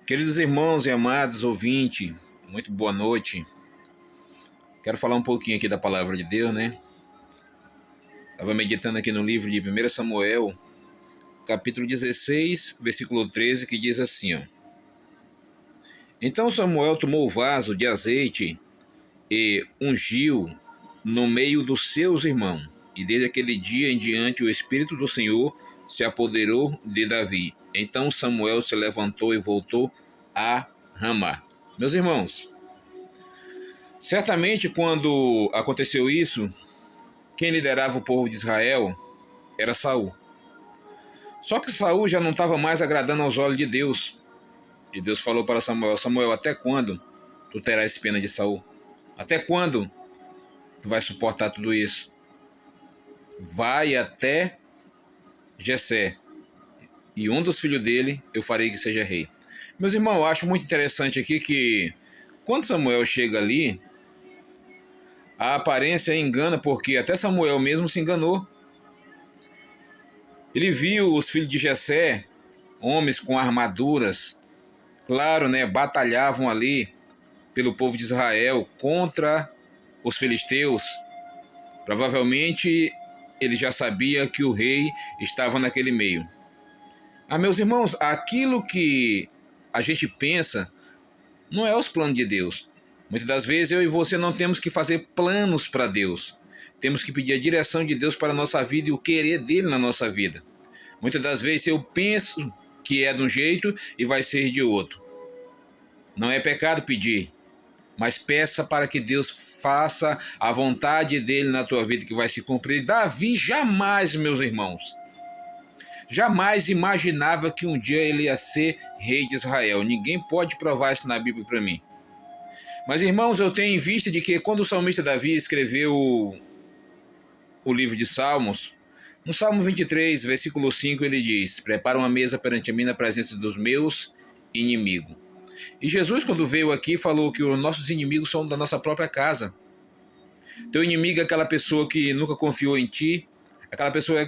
Queridos irmãos e amados ouvintes, muito boa noite. Quero falar um pouquinho aqui da palavra de Deus, né? Estava meditando aqui no livro de 1 Samuel, capítulo 16, versículo 13, que diz assim, ó. Então Samuel tomou o vaso de azeite e ungiu no meio dos seus irmãos. E desde aquele dia em diante o Espírito do Senhor se apoderou de Davi. Então Samuel se levantou e voltou a Ramá. Meus irmãos, certamente quando aconteceu isso, quem liderava o povo de Israel era Saul. Só que Saul já não estava mais agradando aos olhos de Deus. E Deus falou para Samuel: Samuel, até quando tu terás pena de Saul? Até quando tu vai suportar tudo isso? Vai até Jessé, e um dos filhos dele eu farei que seja rei. Meus irmãos, eu acho muito interessante aqui que quando Samuel chega ali, a aparência engana, porque até Samuel mesmo se enganou. Ele viu os filhos de Jessé, homens com armaduras, claro, né, batalhavam ali pelo povo de Israel contra os filisteus. Provavelmente ele já sabia que o rei estava naquele meio. Meus irmãos, aquilo que a gente pensa não é os planos de Deus. Muitas das vezes eu e você não temos que fazer planos para Deus. Temos que pedir a direção de Deus para a nossa vida e o querer dele na nossa vida. Muitas das vezes eu penso que é de um jeito e vai ser de outro. Não é pecado pedir, mas peça para que Deus faça a vontade dele na tua vida, que vai se cumprir. Davi jamais, meus irmãos, jamais imaginava que um dia ele ia ser rei de Israel. Ninguém pode provar isso na Bíblia para mim. Mas, irmãos, eu tenho em vista de que quando o salmista Davi escreveu o livro de Salmos, no Salmo 23, versículo 5, ele diz: prepara uma mesa perante mim na presença dos meus inimigos. E Jesus, quando veio aqui, falou que os nossos inimigos são da nossa própria casa. Teu inimigo é aquela pessoa que nunca confiou em ti, aquela pessoa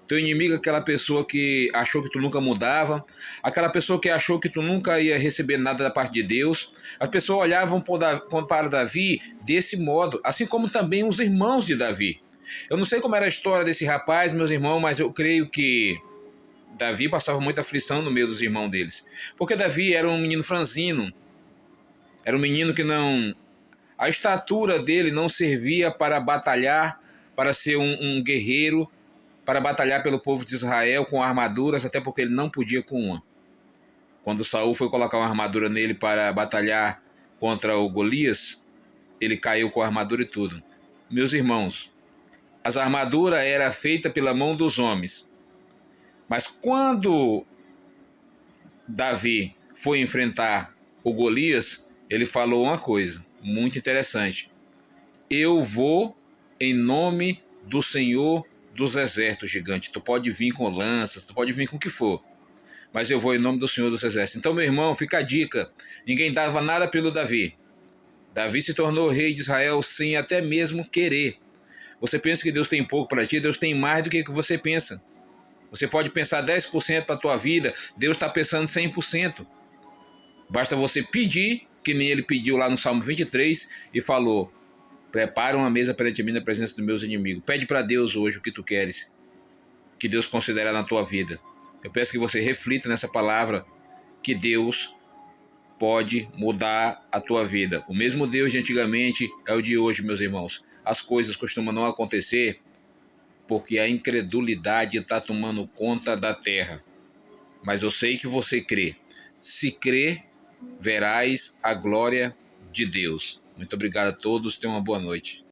teu inimigo é aquela pessoa que achou que tu nunca mudava, aquela pessoa que achou que tu nunca ia receber nada da parte de Deus. As pessoas olhavam para Davi desse modo, assim como também os irmãos de Davi. Eu não sei como era a história desse rapaz, meus irmãos, mas eu creio que Davi passava muita aflição no meio dos irmãos deles. Porque Davi era um menino franzino, era um menino que não... A estatura dele não servia para batalhar, para ser um guerreiro, para batalhar pelo povo de Israel com armaduras, até porque ele não podia com uma. Quando Saul foi colocar uma armadura nele para batalhar contra o Golias, ele caiu com a armadura e tudo. Meus irmãos, as armaduras eram feitas pela mão dos homens. Mas quando Davi foi enfrentar o Golias, ele falou uma coisa muito interessante: eu vou em nome do Senhor dos exércitos, gigante. Tu pode vir com lanças, tu pode vir com o que for, mas eu vou em nome do Senhor dos exércitos. Então, meu irmão, fica a dica: ninguém dava nada pelo Davi. Davi se tornou rei de Israel sem até mesmo querer. Você pensa que Deus tem pouco para ti, Deus tem mais do que você pensa. Você pode pensar 10% para a tua vida, Deus está pensando 100%. Basta você pedir, que nem ele pediu lá no Salmo 23 e falou: prepara uma mesa perante mim na presença dos meus inimigos. Pede para Deus hoje o que tu queres, que Deus considera na tua vida. Eu peço que você reflita nessa palavra, que Deus pode mudar a tua vida. O mesmo Deus de antigamente é o de hoje, meus irmãos. As coisas costumam não acontecer porque a incredulidade está tomando conta da terra. Mas eu sei que você crê. Se crê, verás a glória de Deus. Muito obrigado a todos, tenham uma boa noite.